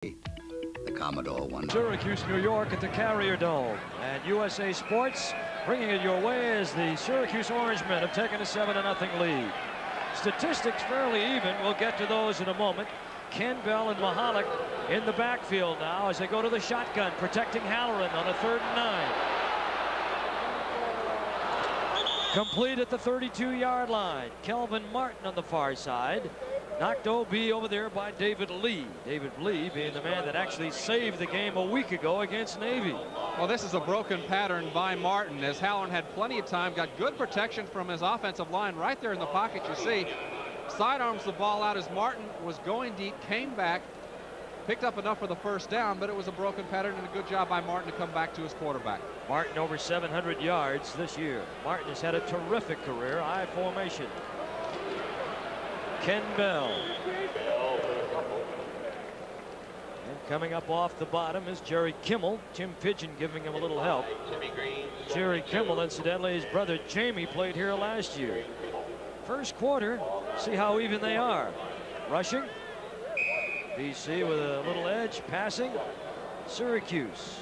The Commodore won. Syracuse, New York at the Carrier Dome. And USA Sports bringing it your way as the Syracuse Orangemen have taken a 7-0 lead. Statistics fairly even. We'll get to those in a moment. Ken Bell and Mahalik in the backfield now as they go to the shotgun, protecting Halloran on a 3rd and 9. Complete at the 32-yard line. Kelvin Martin on the far side. Knocked OB over there by David Lee. David Lee being the man that actually saved the game a week ago against Navy. Well, this is a broken pattern by Martin, as Halloran had plenty of time, got good protection from his offensive line right there in the pocket. You see, sidearms the ball out as Martin was going deep, came back, picked up enough for the first down, but it was a broken pattern and a good job by Martin to come back to his quarterback. Martin over 700 yards this year. Martin has had a terrific career, I formation. Ken Bell. And coming up off the bottom is Jerry Kimmel. Tim Pigeon giving him a little help. Jerry Kimmel, incidentally, his brother Jamie played here last year. First quarter, see how even they are. Rushing. BC with a little edge. Passing. Syracuse.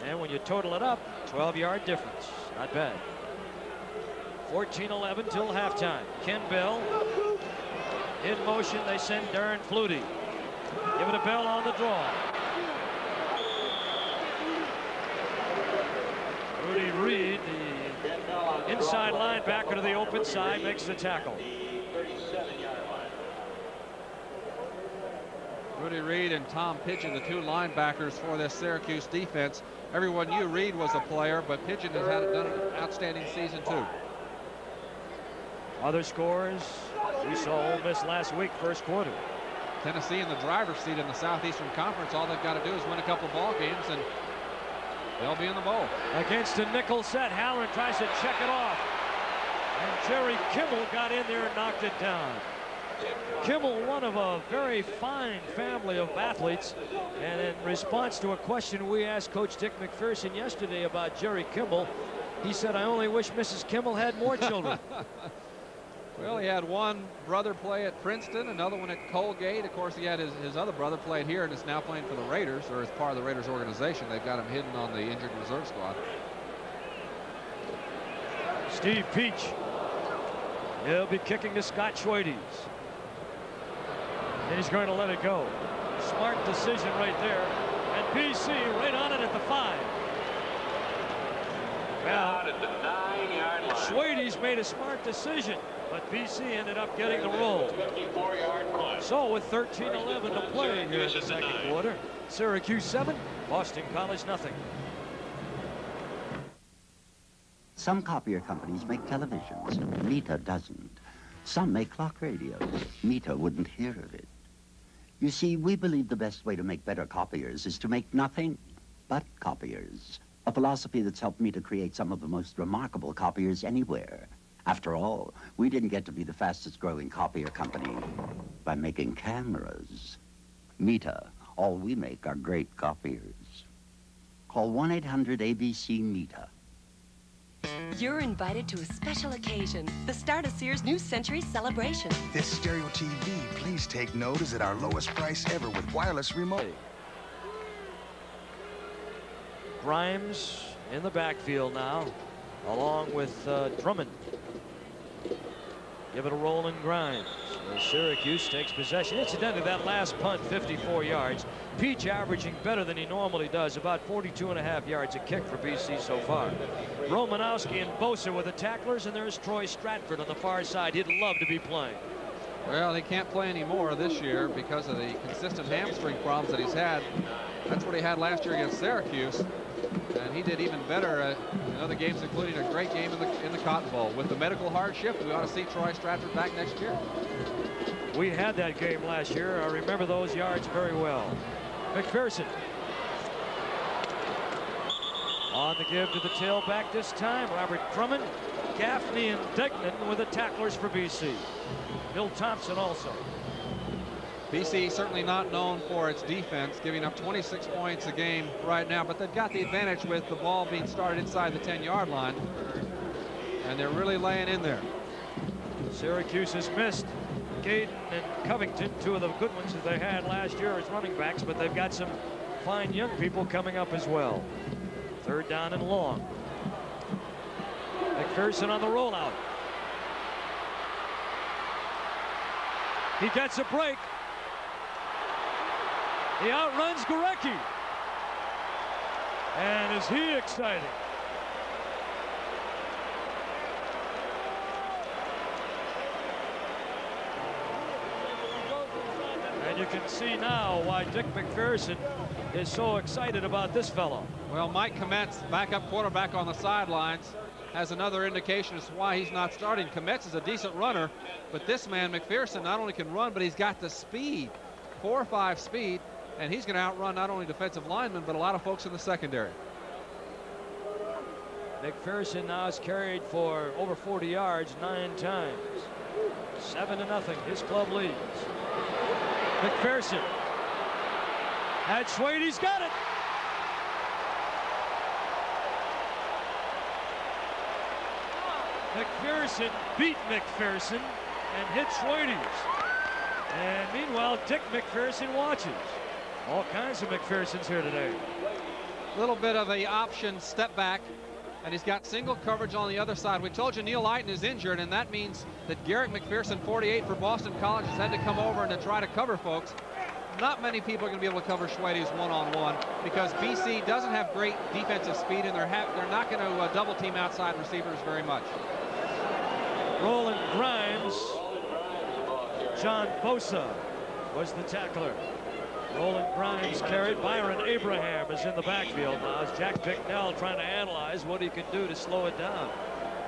And when you total it up, 12-yard difference. Not bad. 14-11 till halftime. Ken Bell. In motion, they send Darren Flutie. Give it a Bell on the draw. Rudy Reed, the inside linebacker to the open side, makes the tackle. Rudy Reed and Tom Pigeon, the two linebackers for this Syracuse defense. Everyone knew Reed was a player, but Pigeon has done an outstanding season too. Other scores, we saw Ole Miss last week, first quarter. Tennessee in the driver's seat in the Southeastern Conference. All they've got to do is win a couple ball games and they'll be in the bowl. Against a nickel set, Halloran tries to check it off. And Jerry Kimmel got in there and knocked it down. Kimmel, one of a very fine family of athletes. And in response to a question we asked Coach Dick McPherson yesterday about Jerry Kimmel, he said, "I only wish Mrs. Kimmel had more children." Well, he had one brother play at Princeton, another one at Colgate. Of course, he had his other brother played here and is now playing for the Raiders, or as part of the Raiders organization. They've got him hidden on the injured reserve squad. Steve Peach. He'll be kicking to Scott Schweides. And he's going to let it go. Smart decision right there. And BC right on it at the 5. Well, at the 9-yard line. Schweides made a smart decision, but BC ended up getting the roll. So with 13-11 to play here in the second quarter, Syracuse 7, Boston College nothing. Some copier companies make televisions. Meta doesn't. Some make clock radios. Meta wouldn't hear of it. You see, we believe the best way to make better copiers is to make nothing but copiers. A philosophy that's helped me to create some of the most remarkable copiers anywhere. After all, we didn't get to be the fastest growing copier company by making cameras. Meta, all we make are great copiers. Call 1-800-ABC-META. You're invited to a special occasion, the start of Sears' new century celebration. This stereo TV, please take note, is at our lowest price ever with wireless remote. Grimes in the backfield now, along with Drummond. Give it a roll in Grimes. Syracuse takes possession. Incidentally, that last punt, 54 yards. Peach averaging better than he normally does, about 42.5 yards a kick for BC so far. Romanowski and Bosa with the tacklers, and there's Troy Stratford on the far side. He'd love to be playing. Well, he can't play anymore this year because of the consistent hamstring problems that he's had. That's what he had last year against Syracuse. And he did even better in other games, including a great game in the Cotton Bowl. With the medical hardship, we ought to see Troy Stratford back next year. We had that game last year. I remember those yards very well. McPherson. On the give to the tailback this time. Robert Drummond, Gaffney, and Degnan with the tacklers for BC. Bill Thompson also. BC certainly not known for its defense, giving up 26 points a game right now, but they've got the advantage with the ball being started inside the 10-yard line, and they're really laying in there. Syracuse has missed Gaden and Covington, two of the good ones that they had last year as running backs, but they've got some fine young people coming up as well. 3rd down and long. McPherson on the rollout. He gets a break. He outruns Gurecki. And is he exciting? And you can see now why Dick McPherson is so excited about this fellow. Well, Mike Kometz, backup quarterback on the sidelines, has another indication as to why he's not starting. Kometz is a decent runner, but this man, McPherson, not only can run, but he's got the speed, 4.5 speed, and he's going to outrun not only defensive linemen, but a lot of folks in the secondary. McPherson now has carried for over 40 yards 9 times. 7-0, his club leads. McPherson had Schwade, he's got it. McPherson beat McPherson and hit Schwade's. And meanwhile, Dick McPherson watches. All kinds of McPhersons here today. A little bit of a option step back, and he's got single coverage on the other side. We told you Neil Eiton is injured, and that means that Garrett McPherson, 48 for Boston College, has had to come over and to try to cover folks. Not many people are going to be able to cover Schwade's one-on-one because BC doesn't have great defensive speed, and they're not going to double team outside receivers very much. Roland Grimes, John Bosa was the tackler. Roland Grimes carried. Byron Abraham is in the backfield now as Jack Bicknell trying to analyze what he can do to slow it down.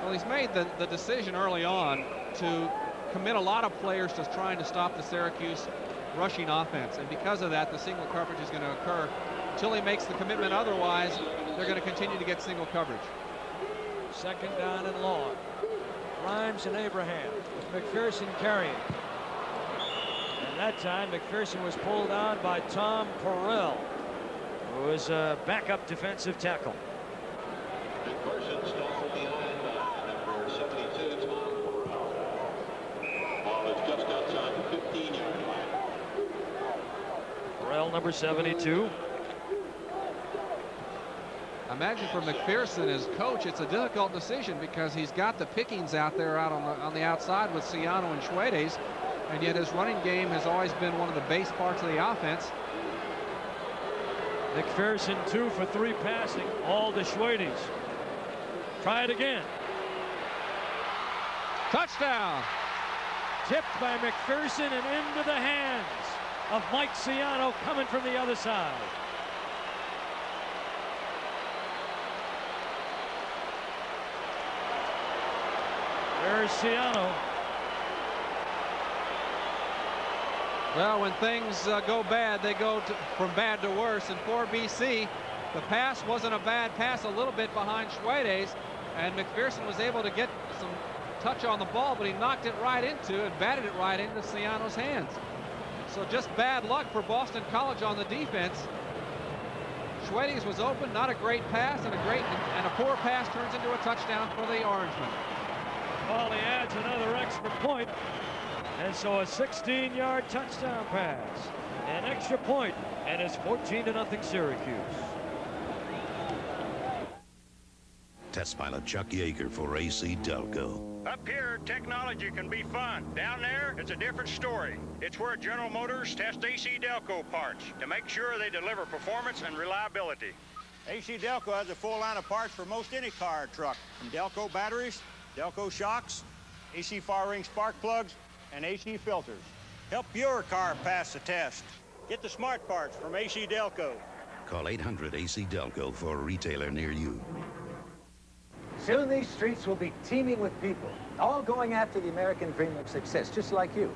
Well, he's made the decision early on to commit a lot of players to trying to stop the Syracuse rushing offense, and because of that, the single coverage is going to occur until he makes the commitment. Otherwise, they're going to continue to get single coverage. 2nd down and long. Grimes and Abraham with McPherson carrying. And that time, McPherson was pulled down by Tom Perrell, who is a backup defensive tackle. McPherson stalled behind number 72, Tom Perrell. Ball is just outside the 15-yard line. Perrell, number 72. I imagine for McPherson as coach, it's a difficult decision because he's got the pickings out there out on the outside with Ciano and Schwedes, and yet his running game has always been one of the base parts of the offense. McPherson 2 for 3 passing, all to Schwedes. Try it again. Touchdown. Tipped by McPherson and into the hands of Mike Ciano coming from the other side. There's Ciano. Well, when things go bad, they go from bad to worse. And for BC, the pass wasn't a bad pass, a little bit behind Schwedes, and McPherson was able to get some touch on the ball, but he knocked it right into and batted it right into Ciano's hands. So just bad luck for Boston College on the defense. Schwedes was open, not a great pass, and a poor pass turns into a touchdown for the Orangemen. Well, he adds another extra point, and so a 16-yard touchdown pass, an extra point, and it's 14-0 Syracuse. Test pilot Chuck Yeager for AC Delco. Up here, technology can be fun. Down there, it's a different story. It's where General Motors tests AC Delco parts to make sure they deliver performance and reliability. AC Delco has a full line of parts for most any car or truck, from Delco batteries, Delco shocks, AC fire ring spark plugs, and AC filters. Help your car pass the test. Get the smart parts from AC Delco. Call 800 AC Delco for a retailer near you. Soon these streets will be teeming with people, all going after the American dream of success, just like you.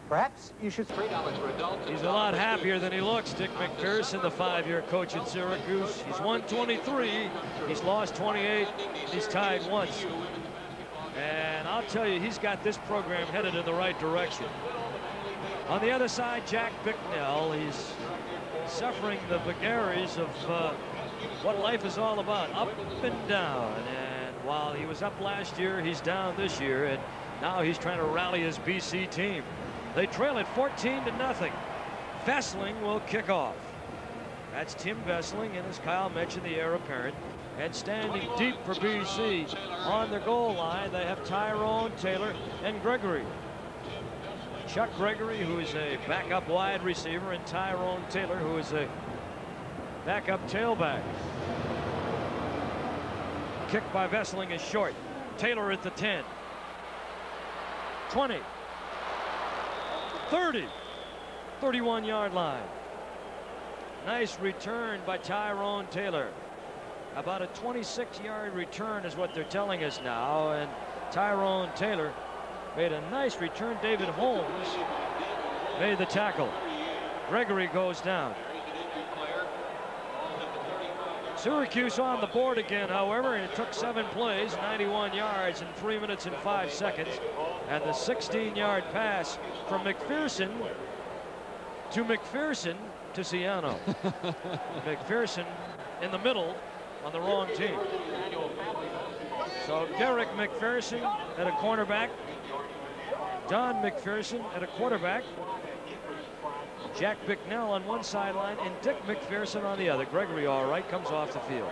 Perhaps you should... $3 for adults. He's a lot happier than he looks, Dick McPherson, the 5-year coach at Syracuse. He's won 23, he's lost 28, he's tied once. And I'll tell you, he's got this program headed in the right direction. On the other side, Jack Bicknell, he's suffering the vagaries of what life is all about, up and down. And while he was up last year, he's down this year, and now he's trying to rally his BC team. They trail it 14-0. Vesling will kick off. That's Tim Vesling, and as Kyle mentioned, the heir apparent. And standing deep for BC on the goal line, they have Tyrone Taylor and Gregory. Chuck Gregory, who is a backup wide receiver, and Tyrone Taylor, who is a backup tailback. Kick by Vesling is short. Taylor at the 10. 20. 30. 31-yard line. Nice return by Tyrone Taylor. About a 26-yard return is what they're telling us now. And Tyrone Taylor made a nice return. David Holmes made the tackle. Gregory goes down. Syracuse on the board again, however, and it took 7 plays, 91 yards in 3 minutes and 5 seconds. And the 16-yard pass from McPherson to Ciano. McPherson in the middle on the wrong team. So Derek McPherson at a cornerback, Don McPherson at a quarterback, Jack Bicknell on one sideline, and Dick McPherson on the other. Gregory, all right, comes off the field.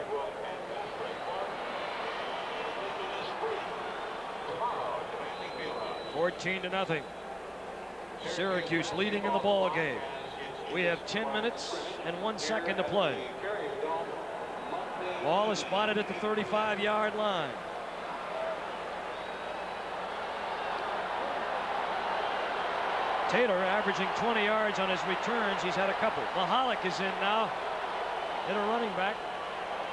(14-0). Syracuse leading in the ball game. We have 10 minutes and 1 second to play. Ball is spotted at the 35-yard line. Taylor averaging 20 yards on his returns. He's had a couple. Mahalik is in now. In a running back.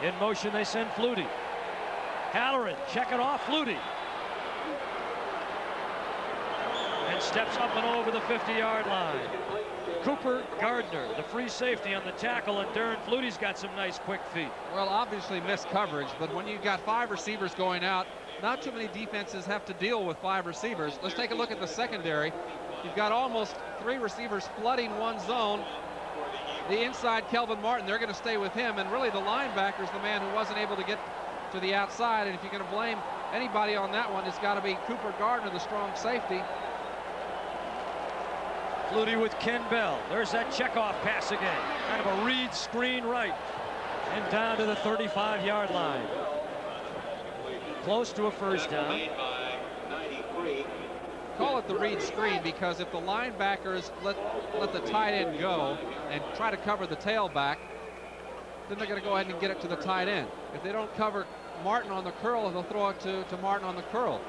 In motion, they send Flutie. Halloran, check it off, Flutie. And steps up and over the 50-yard line. Cooper Gardner, the free safety on the tackle, and Darren Flutie's got some nice quick feet. Well, obviously missed coverage, but when you've got 5 receivers going out, not too many defenses have to deal with 5 receivers. Let's take a look at the secondary. You've got almost 3 receivers flooding one zone. The inside, Kelvin Martin, they're going to stay with him, and really the linebacker's the man who wasn't able to get to the outside, and if you're going to blame anybody on that one, it's got to be Cooper Gardner, the strong safety. Flutie with Ken Bell. There's that checkoff pass again. Kind of a read screen right. And down to the 35-yard line. Close to a first down. Call it the read screen because if the linebackers let the tight end go and try to cover the tailback, then they're going to go ahead and get it to the tight end. If they don't cover Martin on the curl, they'll throw it to Martin on the curl.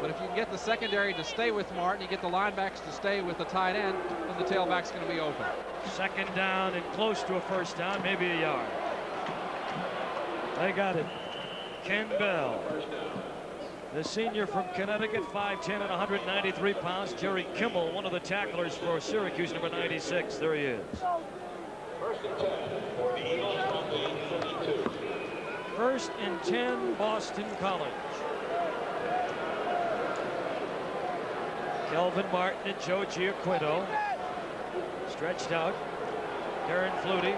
But if you can get the secondary to stay with Martin, you get the linebackers to stay with the tight end, then the tailback's going to be open. Second down and close to a first down, maybe a yard. They got it. Ken Bell, the senior from Connecticut, 5'10" and 193 pounds. Jerry Kimmel, one of the tacklers for Syracuse, number 96. There he is. First and 10, Boston College. Kelvin Martin and Joe Giaquino. Stretched out. Darren Flutie.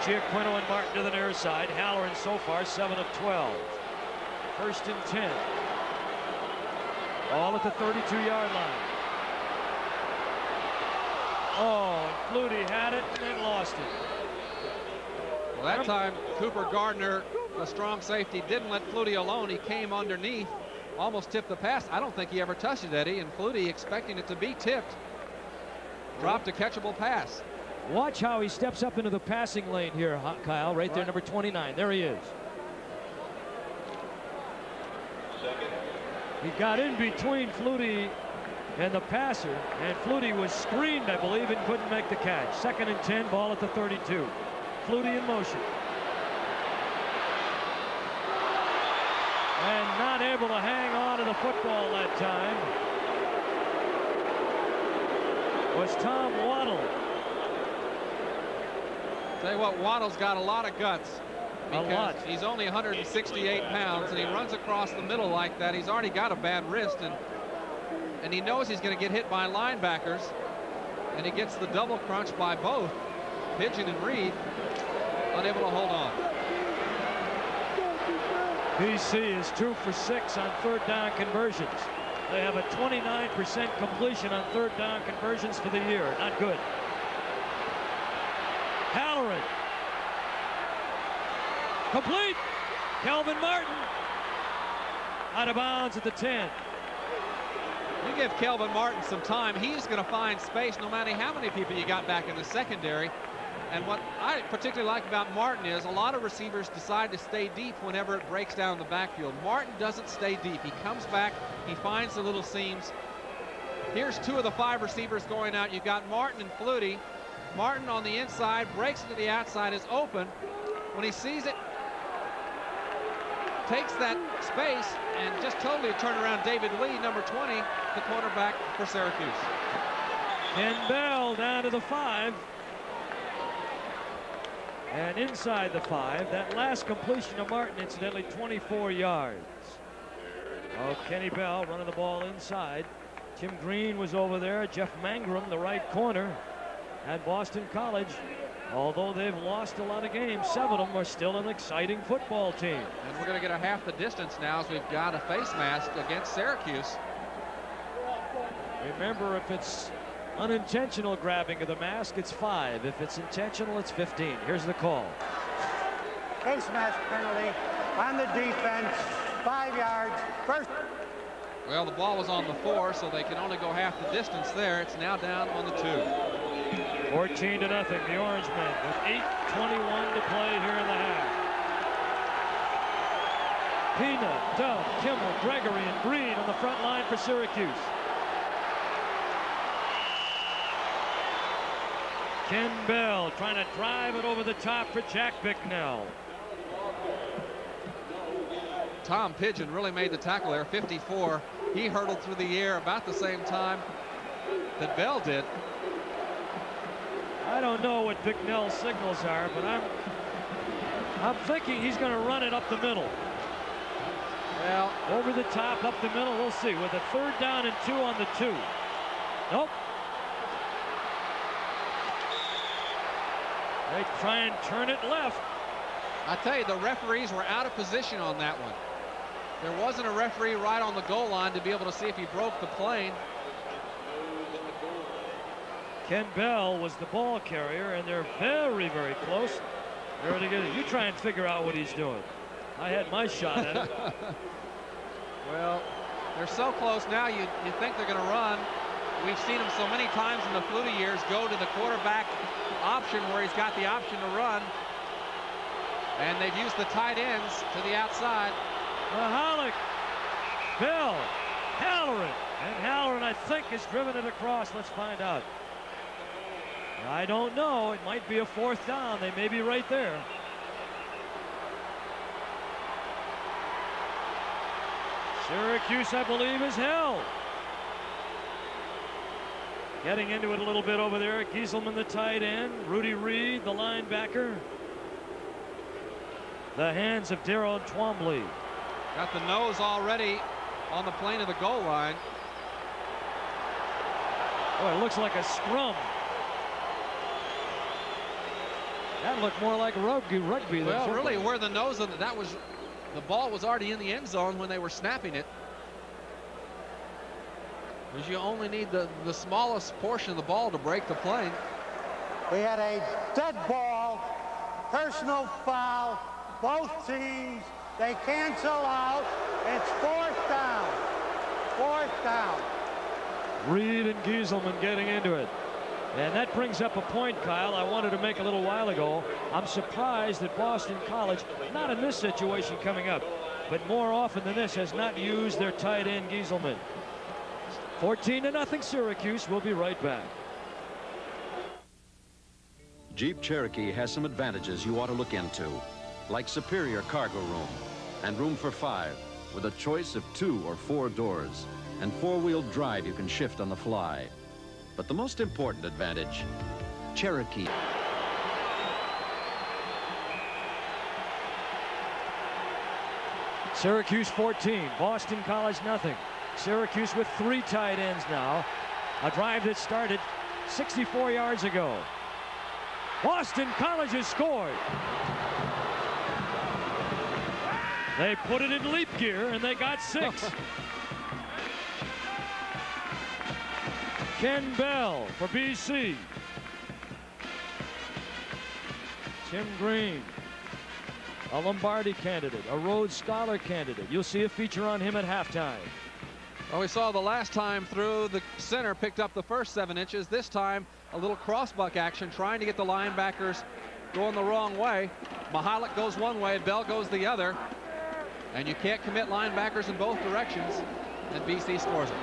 Giaquino and Martin to the near side. Halloran so far 7 of 12. First and 10. All at the 32-yard line. Oh, and Flutie had it and then lost it. Well, that time Cooper Gardner, the strong safety, didn't let Flutie alone. He came underneath, almost tipped the pass. I don't think he ever touched it, Eddie, and Flutie, expecting it to be tipped, dropped a catchable pass. Watch how he steps up into the passing lane here, Kyle, right there, number 29. There he is. He got in between Flutie and the passer, and Flutie was screened, I believe, and couldn't make the catch. Second and 10, ball at the 32. Flutie in motion. And not able to hang on to the football that time was Tom Waddle. Tell you what, Waddle's got a lot of guts. A lot. He's only 168 pounds, and he runs across the middle like that. He's already got a bad wrist, and he knows he's going to get hit by linebackers, and he gets the double crunch by both Pigeon and Reed, unable to hold on. BC is 2 for 6 on third down conversions. They have a 29% completion on third down conversions for the year. Not good. Halloran. Complete. Kelvin Martin. Out of bounds at the 10. You give Kelvin Martin some time, he's going to find space no matter how many people you got back in the secondary. And what I particularly like about Martin is a lot of receivers decide to stay deep whenever it breaks down the backfield. Martin doesn't stay deep. He comes back, he finds the little seams. Here's 2 of the 5 receivers going out. You've got Martin and Flutie. Martin on the inside, breaks into the outside, is open. When he sees it, takes that space and just totally turned around David Lee, number 20, the quarterback for Syracuse. Ken Bell down to the 5. And inside the 5, that last completion of Martin, incidentally, 24 yards. Oh, Kenny Bell running the ball inside. Tim Green was over there. Jeff Mangrum, the right corner. At Boston College, although they've lost a lot of games, 7 of them are still an exciting football team. And we're going to get a half the distance now as we've got a face mask against Syracuse. Remember, if it's unintentional grabbing of the mask, it's 5. If it's intentional, it's 15. Here's the call. Face mask penalty on the defense, 5 yards. First. Well, the ball was on the 4, so they can only go half the distance there. It's now down on the 2. 14-0, the Orange Men with 8:21 to play here in the half. Pina, Dove, Kimmel, Gregory, and Green on the front line for Syracuse. Ken Bell trying to drive it over the top for Jack Bicknell. Tom Pidgeon really made the tackle there, 54. He hurtled through the air about the same time that Bell did. I don't know what Bicknell's signals are, but I'm thinking he's going to run it up the middle. Well, over the top, up the middle, we'll see. With a 3rd down and 2 on the 2. Nope. They try and turn it left. I tell you, the referees were out of position on that one. There wasn't a referee right on the goal line to be able to see if he broke the plane. Ken Bell was the ball carrier, and they're very, very close. They're together. You try and figure out what he's doing. I had my shot at it. Well, they're so close now, you think they're going to run. We've seen him so many times in the Flutie years go to the quarterback option where he's got the option to run. And they've used the tight ends to the outside. Mahalik, Bell, Halloran. And Halloran, I think, has driven it across. Let's find out. I don't know. It might be a 4th down. They may be right there. Syracuse, I believe, is held. Getting into it a little bit over there. Gieselman, the tight end. Rudy Reed, the linebacker. The hands of Darryl Twombly. Got the nose already on the plane of the goal line. Oh, it looks like a scrum. That looked more like rugby than well, football. really, where the nose of that was, the ball was already in the end zone when they were snapping it. Because you only need the smallest portion of the ball to break the plane. We had a dead ball, personal foul, both teams, they cancel out. It's 4th down. 4th down. Reed and Gieselman getting into it. And that brings up a point, Kyle, I wanted to make a little while ago. I'm surprised that Boston College, not in this situation coming up, but more often than this, has not used their tight end Gieselman. 14-0 Syracuse. We'll be right back. Jeep Cherokee has some advantages you ought to look into, like superior cargo room and room for 5 with a choice of 2 or 4 doors and 4-wheel drive you can shift on the fly. But the most important advantage, Cherokee. Syracuse 14, Boston College nothing. Syracuse with 3 tight ends now. A drive that started 64 yards ago. Boston College has scored. They put it in leap gear and they got 6. Ken Bell for BC. Tim Green, a Lombardi candidate, a Rhodes Scholar candidate. You'll see a feature on him at halftime. Well, we saw the last time through, the center picked up the first 7 inches. This time, a little crossbuck action, trying to get the linebackers going the wrong way. Mahalik goes one way, Bell goes the other. And you can't commit linebackers in both directions. And BC scores it.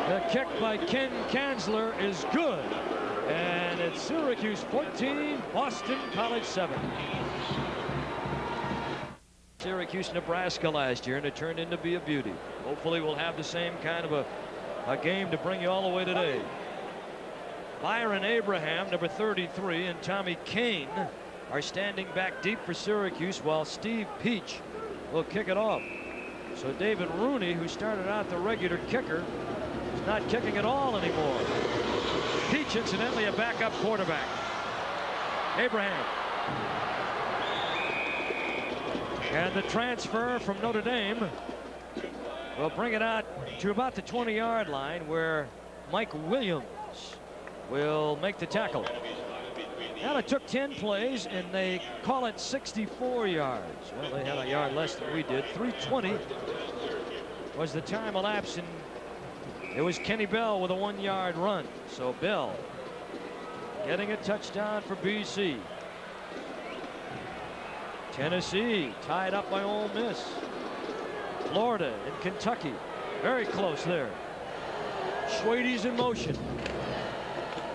The kick by Ken Kanzler is good. And it's Syracuse 14, Boston College 7. Syracuse, Nebraska last year, and it turned into be a beauty. Hopefully we'll have the same kind of a game to bring you all the way today. Byron Abraham, number 33, and Tommy Kane are standing back deep for Syracuse, while Steve Peach will kick it off. So David Rooney, who started out the regular kicker, is not kicking at all anymore. Peach, incidentally, a backup quarterback. Abraham. And the transfer from Notre Dame will bring it out to about the 20-yard line, where Mike Williams will make the tackle. And it took 10 plays, and they call it 64 yards. Well, they had a yard less than we did. 3:20 was the time elapsed, and it was Kenny Bell with a 1-yard run. So Bell getting a touchdown for BC. Tennessee tied up by Ole Miss. Florida and Kentucky very close there. Schwade's in motion.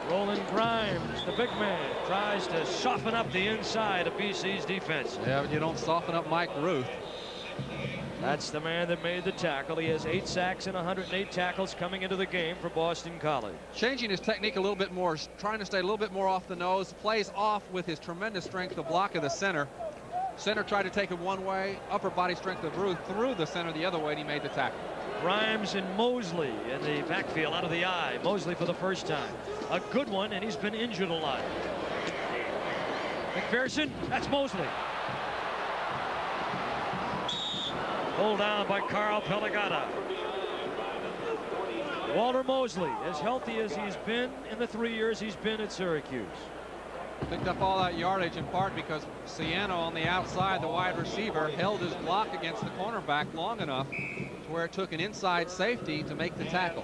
Roland Grimes, the big man, tries to soften up the inside of BC's defense. Yeah, but you don't soften up Mike Ruth. That's the man that made the tackle. He has 8 sacks and 108 tackles coming into the game for Boston College. Changing his technique a little bit more, trying to stay a little bit more off the nose, plays off with his tremendous strength, the block of the center. Center tried to take it one way, upper body strength of Ruth threw the center the other way, and he made the tackle. Grimes and Mosley in the backfield out of the eye. Mosley for the first time. A good one, and he's been injured a lot. McPherson, that's Mosley. Pulled down by Carl Pelagata. Walter Mosley, as healthy as he's been in the 3 years he's been at Syracuse. Picked up all that yardage in part because Ciano on the outside, the wide receiver, held his block against the cornerback long enough to where it took an inside safety to make the tackle.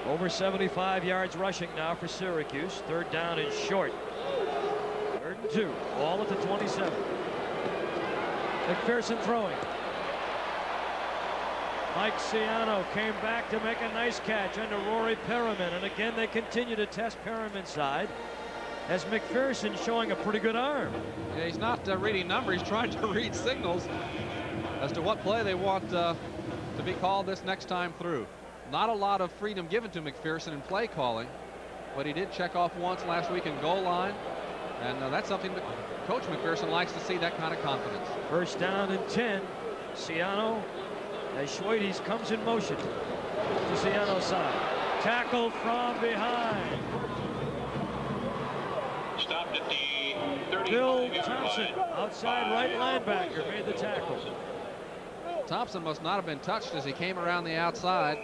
Over 75 yards rushing now for Syracuse. 3rd down and short. 3rd and 2. Ball at the 27. McPherson throwing. Mike Ciano came back to make a nice catch under Rory Perriman, and again they continue to test Perriman's side as McPherson showing a pretty good arm. Yeah, he's not reading numbers, he's trying to read signals as to what play they want to be called this next time through. Not a lot of freedom given to McPherson in play calling, but he did check off once last week in goal line, and that's something that Coach McPherson likes to see, that kind of confidence. 1st down and 10. Ciano, as Schwades comes in motion to Ciano's side. Tackle from behind. Stopped at the 35. Bill Thompson, outside right linebacker, made the tackle. Thompson must not have been touched as he came around the outside.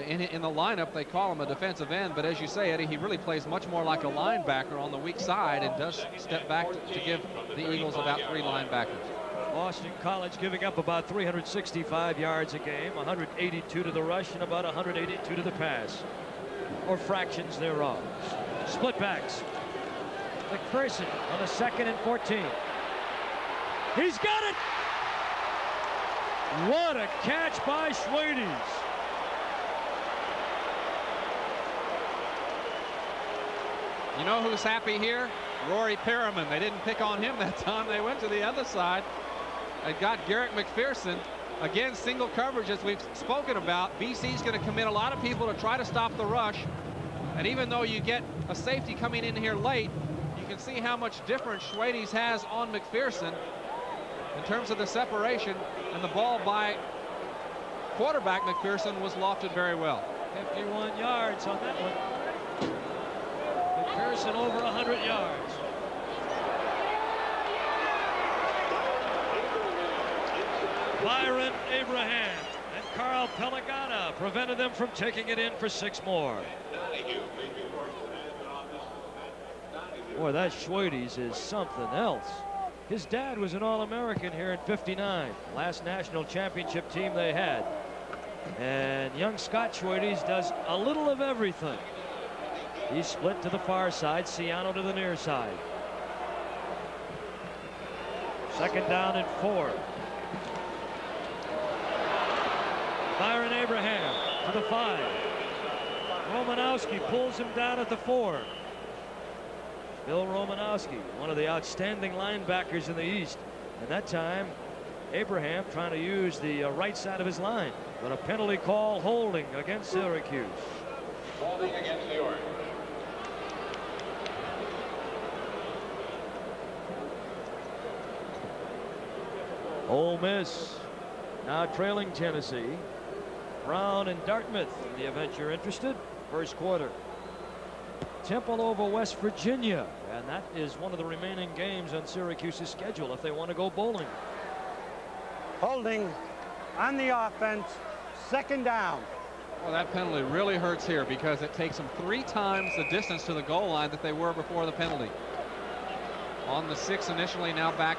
In the lineup, they call him a defensive end, but as you say, Eddie, he really plays much more like a linebacker on the weak side and does step back to give the Eagles about 3 linebackers. Boston College giving up about 365 yards a game, 182 to the rush and about 182 to the pass, or fractions thereof. Split backs. McPherson on a 2nd and 14. He's got it! What a catch by Schwades. You know who's happy here? Rory Perriman. They didn't pick on him that time. They went to the other side and got Garrett McPherson. Again, single coverage, as we've spoken about. BC's going to commit a lot of people to try to stop the rush. And even though you get a safety coming in here late, you can see how much difference Schwades has on McPherson in terms of the separation. And the ball by quarterback McPherson was lofted very well. 51 yards on that one. McPherson over 100 yards. Byron Abraham and Carl Pelagata prevented them from taking it in for 6 more. Boy, that Schweides is something else. His dad was an All-American here in '59, last national championship team they had. And young Scott Schweides does a little of everything. He's split to the far side, Ciano to the near side. 2nd down and 4. Byron Abraham to the 5. Romanowski pulls him down at the 4. Bill Romanowski, one of the outstanding linebackers in the East. And that time, Abraham trying to use the right side of his line. But a penalty call holding against Syracuse. Holding against the Orange. Ole Miss now trailing Tennessee. Brown and Dartmouth in the event you're interested. 1st quarter. Temple over West Virginia, and that is one of the remaining games on Syracuse's schedule if they want to go bowling. Holding on the offense, 2nd down. Well, that penalty really hurts here because it takes them 3 times the distance to the goal line that they were before the penalty. On the 6 initially, now back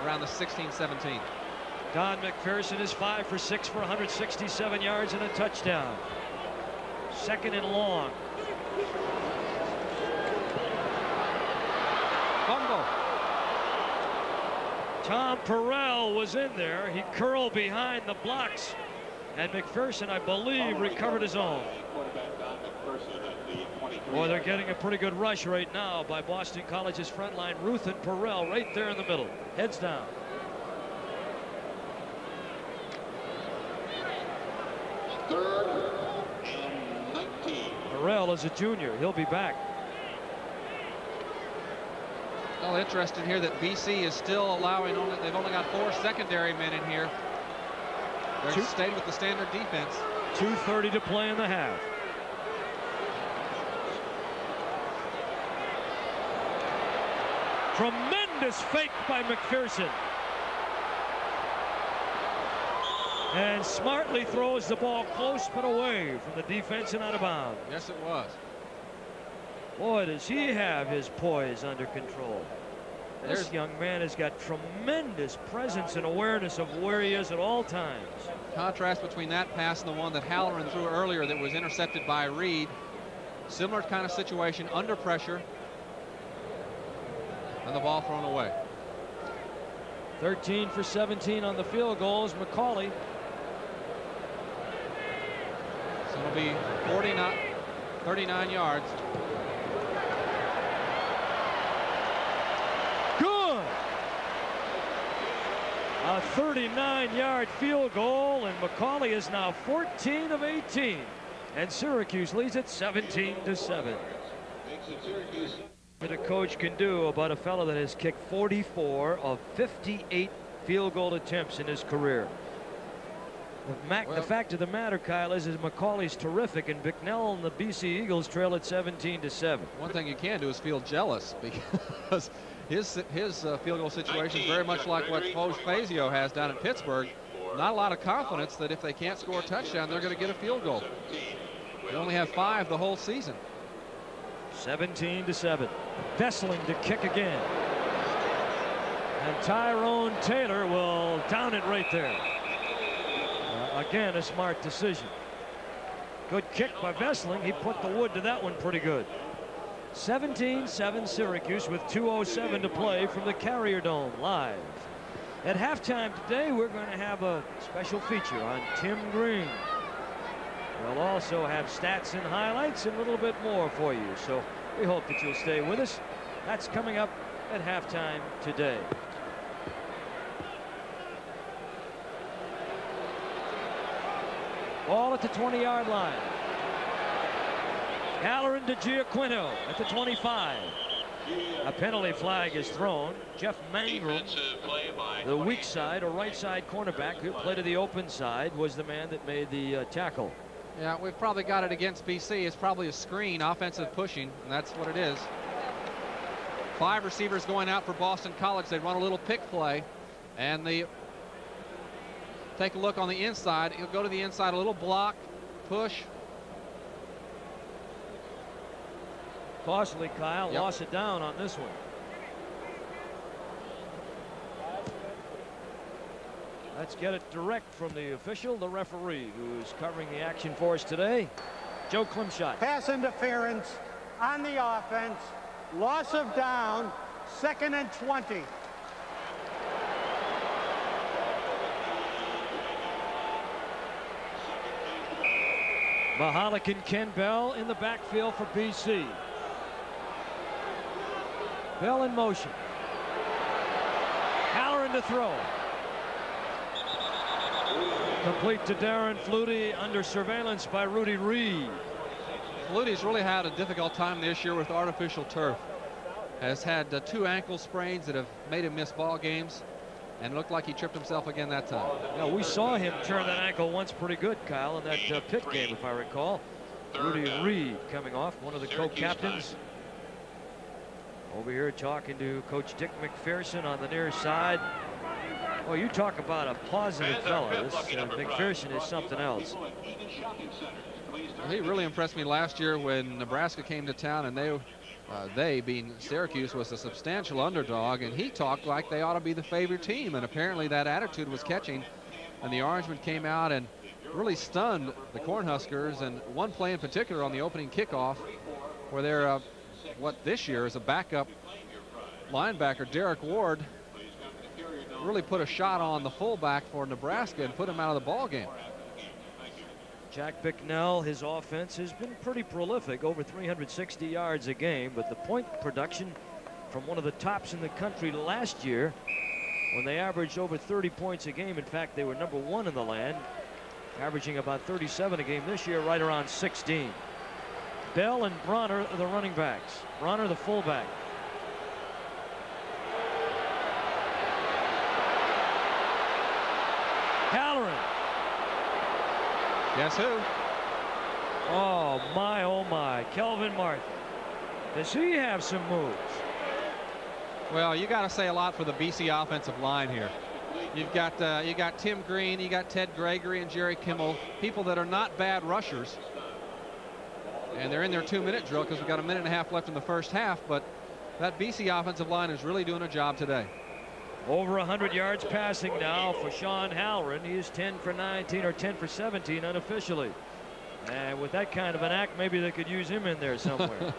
around the 16-17. Don McPherson is 5 for 6 for 167 yards and a touchdown. 2nd and long. Fumble. Tom Perrell was in there. He curled behind the blocks. And McPherson, I believe, recovered his own. Boy, they're getting a pretty good rush right now by Boston College's front line. Ruth and Perrell right there in the middle. Heads down. Third and 19. Perrell is a junior. He'll be back. Well, interesting here that BC is still allowing they've only got 4 secondary men in here. They're staying with the standard defense. 2:30 to play in the half. Tremendous fake by McPherson. And smartly throws the ball close but away from the defense and out of bounds. Yes, it was. Boy, does he have his poise under control. This young man has got tremendous presence and awareness of where he is at all times. Contrast between that pass and the one that Halloran threw earlier that was intercepted by Reed. Similar kind of situation, under pressure. And the ball thrown away. 13 for 17 on the field goals. McCauley. So it'll be 39 yards. Good. A 39-yard field goal, and McCauley is now 14 of 18. And Syracuse leads it 17-7. That a coach can do about a fellow that has kicked 44 of 58 field goal attempts in his career. The fact of the matter, Kyle, is McCauley's terrific, and Bicknell and the BC Eagles trail at 17-7. One thing you can do is feel jealous because his field goal situation is very much like what Coach Fazio has down at Pittsburgh. Not a lot of confidence that if they can't score a touchdown, they're going to get a field goal. They only have 5 the whole season. 17-7. Vessling to kick again. And Tyrone Taylor will down it right there. Again, a smart decision. Good kick by Vessling. He put the wood to that one pretty good. 17-7 Syracuse with 2:07 to play from the Carrier Dome live. At halftime today, we're going to have a special feature on Tim Green. We'll also have stats and highlights and a little bit more for you. So we hope that you'll stay with us. That's coming up at halftime today. Ball at the 20-yard line. Halloran to Giaquino at the 25. A penalty flag is thrown. Jeff Mangrum, the weak side or right side cornerback who played to the open side, was the man that made the tackle. Yeah, we've probably got it against BC. It's probably a screen, offensive pushing, and that's what it is. 5 receivers going out for Boston College. They run a little pick play, and the take a look on the inside. He'll go to the inside, a little block, push. Costly, Kyle. Yep. Lost it down on this one. Let's get it direct from the official, the referee, who's covering the action for us today, Joe Klimshot. Pass interference on the offense. Loss of down. 2nd and 20. Mahalik and Ken Bell in the backfield for BC. Bell in motion. Halloran to throw. Complete to Darren Flutie, under surveillance by Rudy Reed. Flutie's really had a difficult time this year with artificial turf. Has had 2 ankle sprains that have made him miss ball games, and it looked like he tripped himself again that time. Yeah, we saw him turn that ankle once pretty good, Kyle, in that Pitt game, if I recall. Rudy Reed coming off, one of the co-captains. Over here talking to Coach Dick McPherson on the near side. Oh, you talk about a positive fella. This McPherson is something else. Well, he really impressed me last year when Nebraska came to town, and they being Syracuse was a substantial underdog, and he talked like they ought to be the favorite team, and apparently that attitude was catching, and the Orangemen came out and really stunned the Cornhuskers, and one play in particular on the opening kickoff where they're what this year is a backup linebacker, Derek Ward, really put a shot on the fullback for Nebraska and put him out of the ball game. Jack Bicknell, his offense has been pretty prolific, over 360 yards a game, but the point production from one of the tops in the country last year when they averaged over 30 points a game. In fact, they were #1 in the land, averaging about 37 a game. This year, right around 16. Bell and Bronner are the running backs. Bronner the fullback. Halloran. Guess who? Oh my, Kelvin Martin. Does he have some moves? Well, you got to say a lot for the BC offensive line here. You've got you got Tim Green, you got Ted Gregory and Jerry Kimmel, people that are not bad rushers. And they're in their 2-minute drill because we've got a minute and a half left in the first half, but that BC offensive line is really doing a job today. Over 100 yards passing now for Sean Halloran. He is 10 for 19 or 10 for 17 unofficially. And with that kind of an act, maybe they could use him in there somewhere.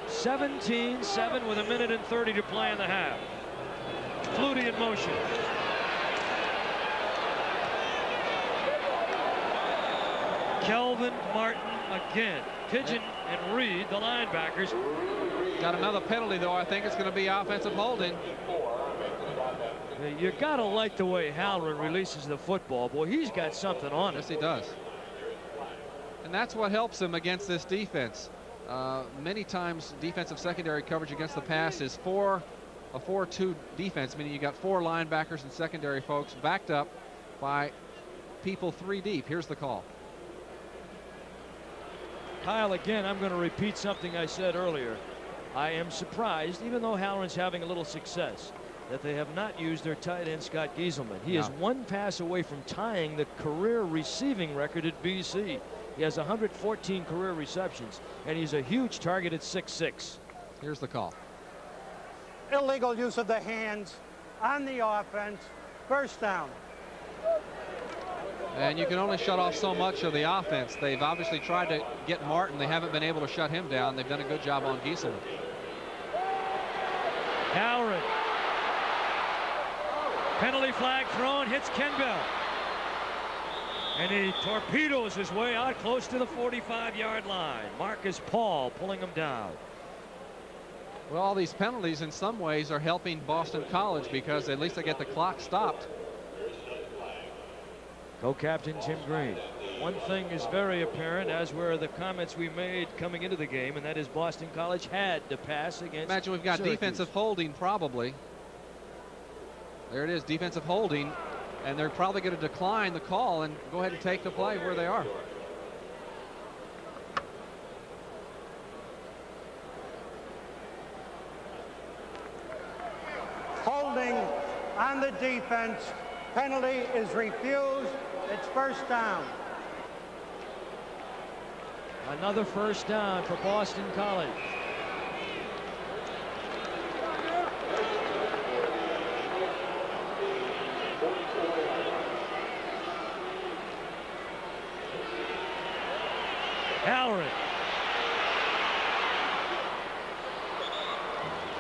17-7 with a minute and 30 to play in the half. Flutie in motion. Kelvin Martin again. Pigeon and Reed, the linebackers. Got another penalty, though. I think it's going to be offensive holding. You got to like the way Halloran releases the football. Boy, he's got something on it. Yes, he does. And that's what helps him against this defense. Many times defensive secondary coverage against the pass is a 4-2 defense, meaning you got 4 linebackers and secondary folks backed up by people 3 deep. Here's the call. Kyle, again, I'm going to repeat something I said earlier. I am surprised, even though Halloran's having a little success, that they have not used their tight end, Scott Gieselman. He is 1 pass away from tying the career receiving record at BC. He has 114 career receptions, and he's a huge target at 6'6". Here's the call. Illegal use of the hands on the offense. First down. And you can only shut off so much of the offense. They've obviously tried to get Martin. They haven't been able to shut him down. They've done a good job on Gieselman. Halloran. Penalty flag thrown, hits Ken Bell. And he torpedoes his way out close to the 45-yard line. Marcus Paul pulling him down. Well, all these penalties in some ways are helping Boston College because at least they get the clock stopped. Co-captain Tim Green. One thing is very apparent, as were the comments we made coming into the game, and that is Boston College had to pass against Imagine we've got Syracuse. Defensive holding probably. There it is, defensive holding, and they're probably going to decline the call and go ahead and take the play where they are. Holding on the defense. penalty is refused. It's first down. Another first down for Boston College. Halloran.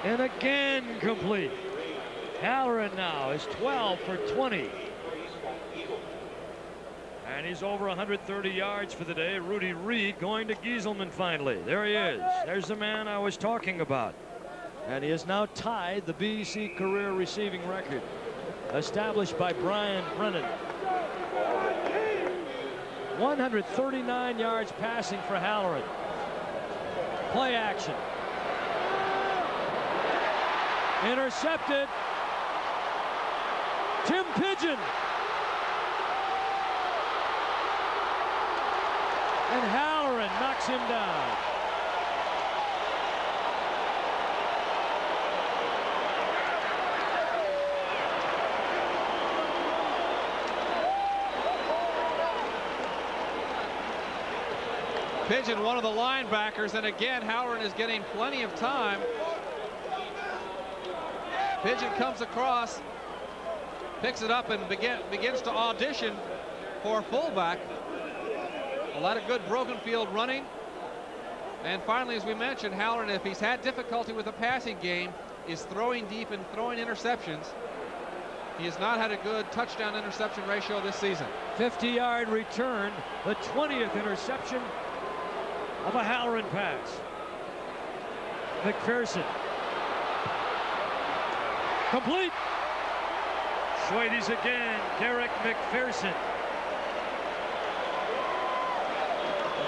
And again complete. Halloran now is 12 for 20. And he's over 130 yards for the day. Rudy Reed going to Gieselman finally. There he is. There's the man I was talking about. And he has now tied the BC career receiving record established by Brian Brennan. 139 yards passing for Halloran. Play action. Intercepted. Tim Pigeon. And Halloran knocks him down. Pigeon, one of the linebackers, and again, Halloran is getting plenty of time. Pigeon comes across, picks it up, and begins to audition for fullback. A lot of good broken field running. And finally, as we mentioned, Halloran, if he's had difficulty with the passing game, is throwing deep and throwing interceptions. He has not had a good touchdown interception ratio this season. 50-yard return, the 20th interception of a Halloran pass. McPherson. Complete. Schweides again. Derek McPherson.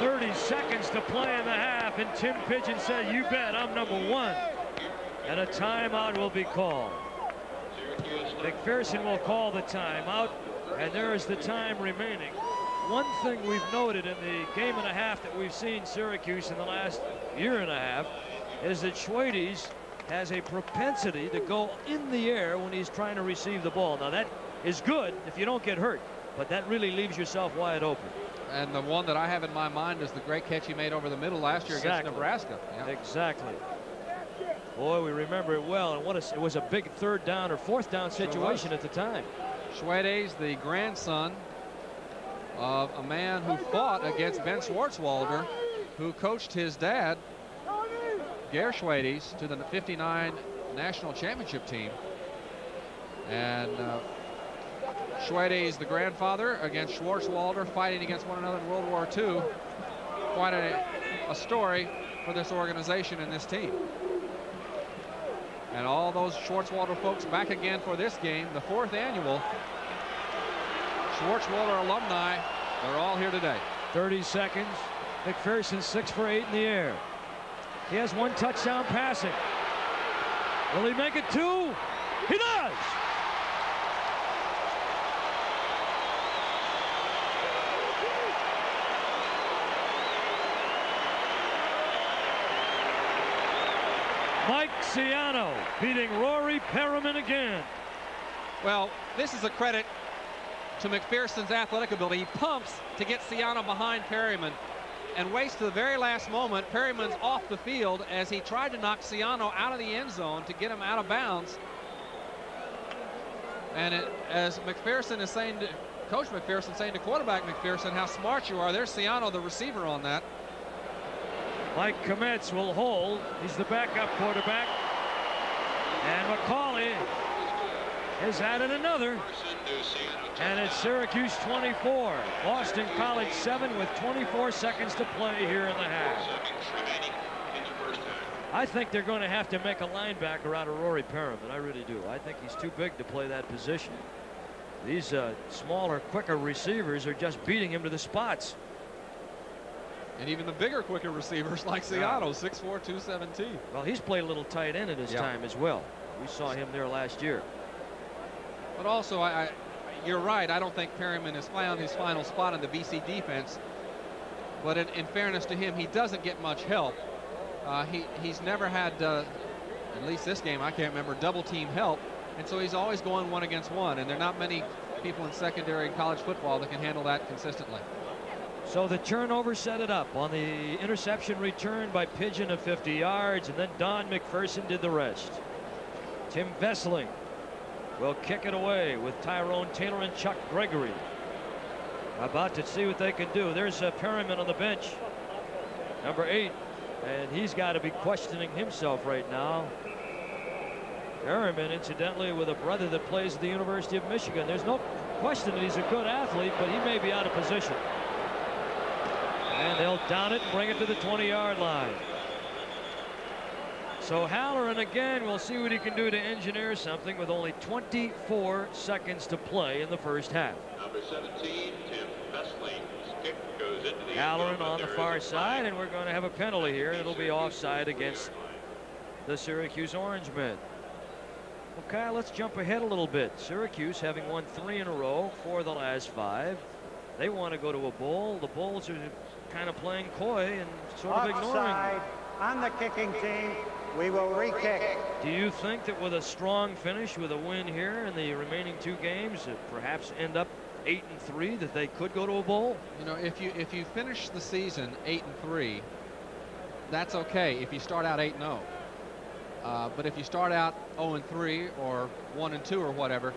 30 seconds to play in the half, and Tim Pigeon said, "You bet, I'm number one." And a timeout will be called. McPherson will call the timeout, and there is the time remaining. One thing we've noted in the game and a half that we've seen Syracuse in the last year and a half is that Schweides has a propensity to go in the air when he's trying to receive the ball. Now that is good if you don't get hurt, but that really leaves yourself wide open. And the one that I have in my mind is the great catch he made over the middle last year against Nebraska. Yeah. Exactly. Boy, we remember it well, and it was a big third down or fourth down situation at the time. Schweides, the grandson of a man who fought against Ben Schwartzwalder, who coached his dad, Gare Schweides, to the '59 national championship team. And Schweides, the grandfather, against Schwartzwalder, fighting against one another in World War II. Quite a story for this organization and this team. And all those Schwartzwalder folks back again for this game, the 4th annual. Schwartzwalder alumni, they're all here today. 30 seconds. McPherson 6 for 8 in the air. He has 1 touchdown passing. Will he make it 2? He does! Mike Ciano beating Rory Perriman again. Well, this is a credit to McPherson's athletic ability. He pumps to get Ciano behind Perriman and waits to the very last moment. Perriman's off the field as he tried to knock Ciano out of the end zone to get him out of bounds. And as McPherson is saying to Coach McPherson, saying to quarterback McPherson, how smart you are. There's Ciano, the receiver, on that. Mike Kometz will hold. He's the backup quarterback. And McCauley has added another. And it's Syracuse 24, Boston College 7 with 24 seconds to play here in the half. I think they're going to have to make a linebacker out of Rory Perriman. I really do. I think he's too big to play that position. These smaller, quicker receivers are just beating him to the spots. And even the bigger, quicker receivers like Ciano, 6'4", 217. Well, he's played a little tight end in his time as well. We saw him there last year. But also, you're right. I don't think Perriman has found his final spot in the BC defense. But in fairness to him, he doesn't get much help. He's never had, at least this game, I can't remember, double team help. And so he's always going 1 against 1. And there are not many people in secondary and college football that can handle that consistently. So the turnover set it up on the interception return by Pigeon of 50 yards, and then Don McPherson did the rest. Tim Vessling will kick it away with Tyrone Taylor and Chuck Gregory about to see what they can do. There's Perryman on the bench, number 8, and he's got to be questioning himself right now. Perryman, incidentally, with a brother that plays at the University of Michigan. There's no question that he's a good athlete, but he may be out of position. And they'll down it and bring it to the 20-yard line. So Halloran again, we'll see what he can do to engineer something with only 24 seconds to play in the first half. Number 17, Tim Vessling's kick goes into the Halloran on the far side, and we're going to have a penalty here, and it'll be offside against the Syracuse Orangemen. Okay, let's jump ahead a little bit. Syracuse, having won 3 in a row, 4 of the last 5. They want to go to a bowl. The Bulls are kind of playing coy and sort of ignoring. Offside on the kicking team. We will re-kick. Do you think that with a strong finish, with a win here in the remaining 2 games, perhaps end up 8-3, that they could go to a bowl? You know, if you finish the season 8-3, that's okay. If you start out 8-0. But if you start out 0-3 or 1-2 or whatever,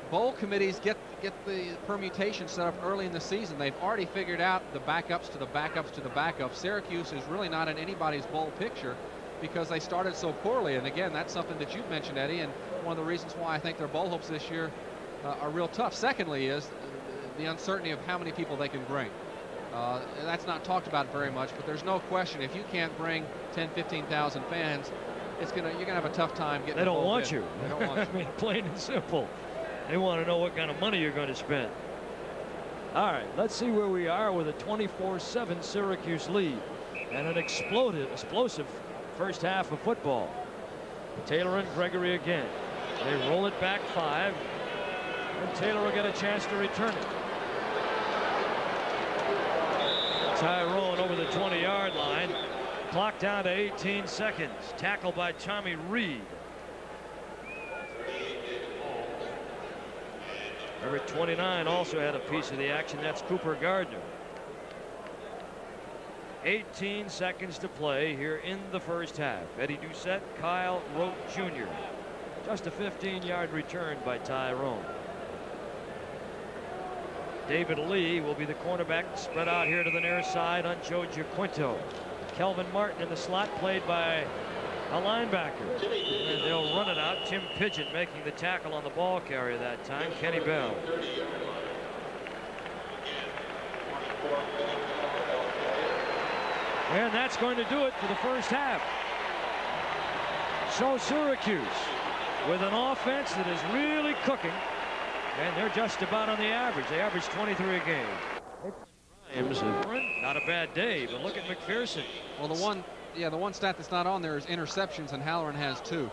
bowl committees get the permutation set up early in the season. They've already figured out the backups to the backups to the backups. Syracuse is really not in anybody's bowl picture because they started so poorly. And again, that's something that you've mentioned, Eddie, and one of the reasons why I think their bowl hopes this year are real tough. Secondly is the uncertainty of how many people they can bring. That's not talked about very much, but there's no question if you can't bring 10-15,000 fans, you're gonna have a tough time getting. They don't want you. They don't want you. I mean, plain and simple. They want to know what kind of money you're going to spend. All right, let's see where we are with a 24-7 Syracuse lead and an explosive first half of football. Taylor and Gregory again. They roll it back 5, and Taylor will get a chance to return it. Tyrone over the 20-yard line. Clock down to 18 seconds. Tackle by Tommy Reed. Number 29 also had a piece of the action. That's Cooper Gardner. 18 seconds to play here in the first half. Eddie Doucette, Kyle Rote Jr. Just a 15-yard return by Tyrone. David Lee will be the cornerback, spread out here to the near side on Joe Giaquinto. Kelvin Martin in the slot, played by a linebacker. And they'll run it out. Tim Pigeon making the tackle on the ball carrier that time, Kenny Bell. And that's going to do it for the first half. So Syracuse with an offense that is really cooking, and they're just about on the average. They average 23 a game. Not a bad day, but look at McPherson. Well, the one stat that's not on there is interceptions, and Halloran has 2.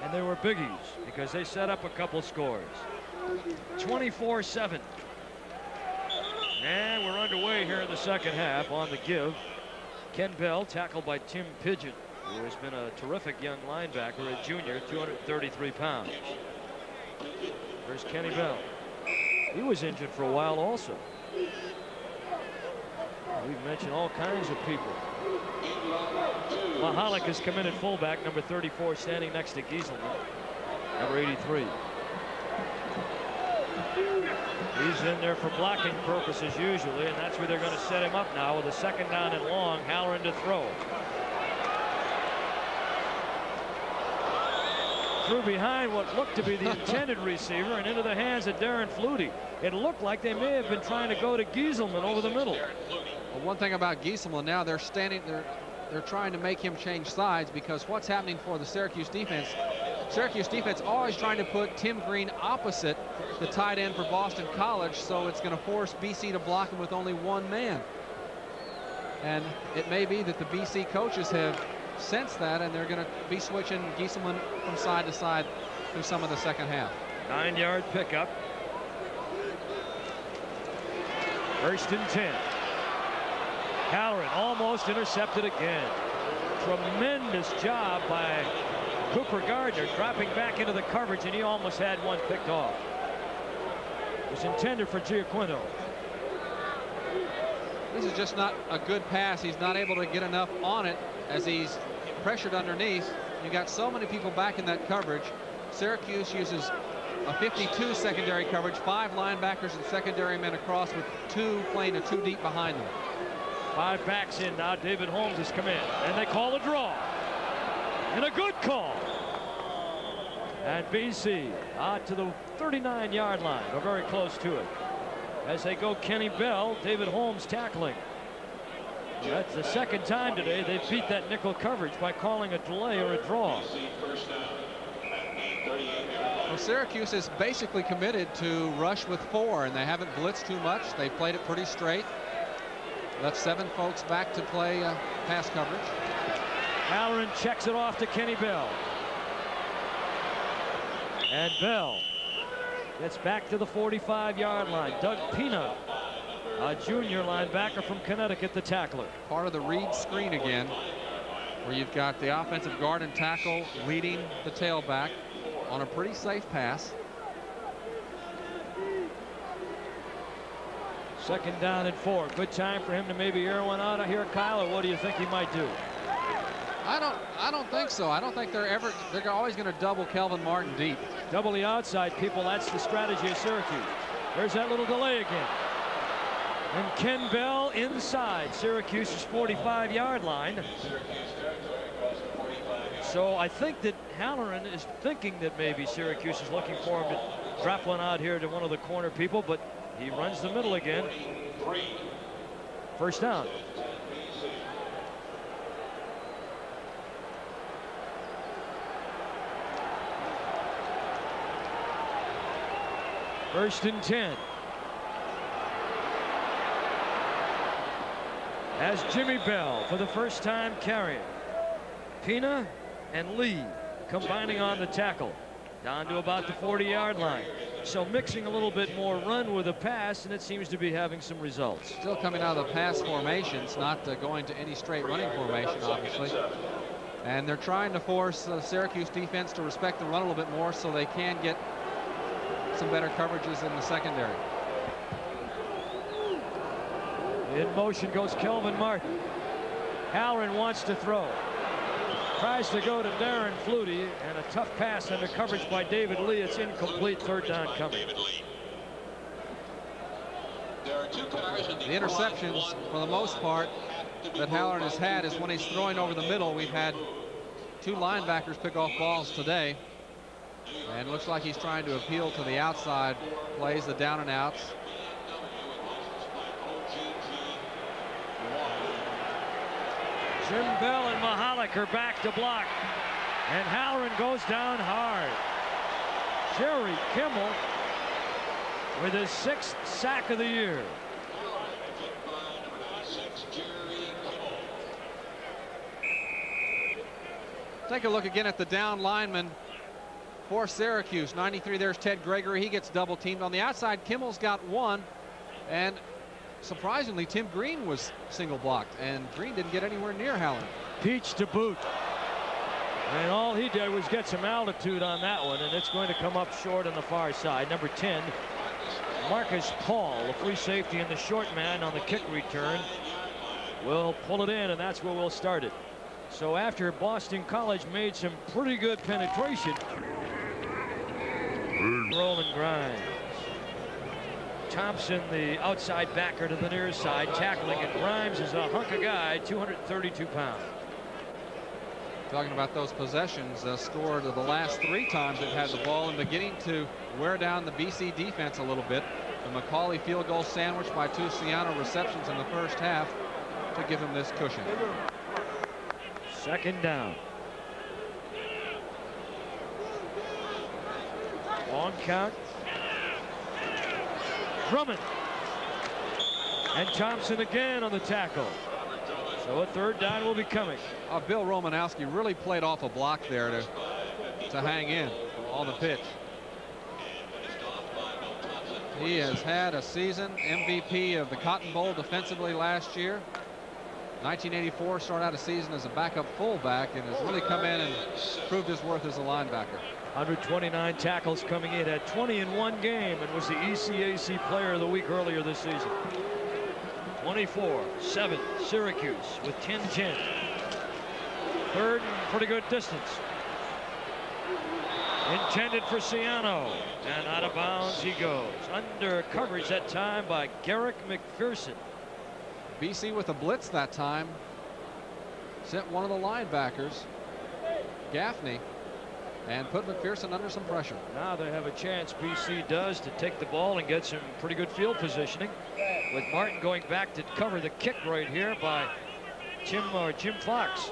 And they were biggies because they set up a couple scores. 24-7. And we're underway here in the second half on the give. Ken Bell tackled by Tim Pigeon, who has been a terrific young linebacker, a junior, 233 pounds. There's Kenny Bell. He was injured for a while also. We've mentioned all kinds of people. Mahalik has come in at fullback, number 34, standing next to Gieselman, number 83. He's in there for blocking purposes usually, and that's where they're going to set him up now with a 2nd down and long. Halloran to throw. Threw behind what looked to be the intended receiver and into the hands of Darren Flutie. It looked like they may have been trying to go to Gieselman over the middle. Well, one thing about Gieselman now, they're trying to make him change sides, because what's happening for the Syracuse defense always trying to put Tim Green opposite the tight end for Boston College, so it's going to force BC to block him with only 1 man. And it may be that the BC coaches have sensed that, and they're going to be switching Gieselman from side to side through some of the second half. 9-yard pickup. 1st and 10. Halloran almost intercepted again. Tremendous job by Cooper Gardner, dropping back into the coverage, and he almost had one picked off. was intended for Giaquino. This is just not a good pass. He's not able to get enough on it as he's pressured underneath. You got so many people back in that coverage. Syracuse uses a 52 secondary coverage, 5 linebackers and secondary men across with 2 playing a 2 deep behind them. 5 backs in now. David Holmes has come in, and they call a draw. And a good call. And BC out to the 39-yard line, or very close to it. As they go Kenny Bell, David Holmes tackling. That's the second time today they've beat that nickel coverage by calling a delay or a draw. Well, Syracuse is basically committed to rush with 4, and they haven't blitzed too much. They've played it pretty straight. Left 7 folks back to play pass coverage. Halloran checks it off to Kenny Bell. And Bell gets back to the 45-yard line. Doug Pina, a junior linebacker from Connecticut, the tackler. Part of the read screen again, where you've got the offensive guard and tackle leading the tailback on a pretty safe pass. Second down and 4. Good time for him to maybe air one out here, Kyle, or what do you think he might do? I don't think so. I don't think they're always going to double Kelvin Martin deep. Double the outside people. That's the strategy of Syracuse. There's that little delay again. And Ken Bell inside Syracuse's 45-yard line. So I think that Halloran is thinking that maybe Syracuse is looking for him to drop one out here to one of the corner people, but he runs the middle again. First down. First and 10. As Jimmy Bell for the first time carrying. Pina and Lee combining on the tackle. Down to about the 40-yard line. So mixing a little bit more run with a pass, and it seems to be having some results. Still coming out of the pass formations, not going to any straight running formation, obviously. And they're trying to force the Syracuse defense to respect the run a little bit more so they can get some better coverages in the secondary. In motion goes Kelvin Martin. Halloran wants to throw. Tries to go to Darren Flutie, and a tough pass under coverage by David Lee. It's incomplete. Third down coming. The interceptions, for the most part, that Halloran has had is when he's throwing over the middle. We've had 2 linebackers pick off balls today. And it looks like he's trying to appeal to the outside plays, the down and outs. Jim Bell and Mahalik are back to block. And Halloran goes down hard. Jerry Kimmel with his 6th sack of the year. Take a look again at the down lineman for Syracuse. 93, there's Ted Gregory. He gets double teamed. On the outside, Kimmel's got 1. And surprisingly, Tim Green was single blocked, and Green didn't get anywhere near Halloran. Peach to boot. And all he did was get some altitude on that one, and it's going to come up short on the far side. Number 10, Marcus Paul, the free safety, and the short man on the kick return will pull it in, and that's where we'll start it. So after Boston College made some pretty good penetration, Roland Grimes. Thompson, the outside backer to the near side, tackling it. Grimes is a hunk of guy, 232 pounds. Talking about those possessions, scored the last 3 times they've had the ball and beginning to wear down the BC defense a little bit. The McCauley field goal sandwiched by 2 Siano receptions in the first half to give him this cushion. Second down. Long count. Drummond. And Thompson again on the tackle. So a third down will be coming. Bill Romanowski really played off a block there to hang in on the pitch. He has had a season MVP of the Cotton Bowl defensively last year. 1984, started out a season as a backup fullback and has really come in and proved his worth as a linebacker. 129 tackles coming in, had 20 in one game, and was the ECAC Player of the Week earlier this season. 24-7 Syracuse with 10-10. Third and pretty good distance. Intended for Ciano, and out of bounds he goes. Under coverage that time by Garrick McPherson. BC with a blitz that time. Sent one of the linebackers, Gaffney, and put McPherson under some pressure. Now they have a chance, BC does, to take the ball and get some pretty good field positioning, with Martin going back to cover the kick right here by Jim Fox.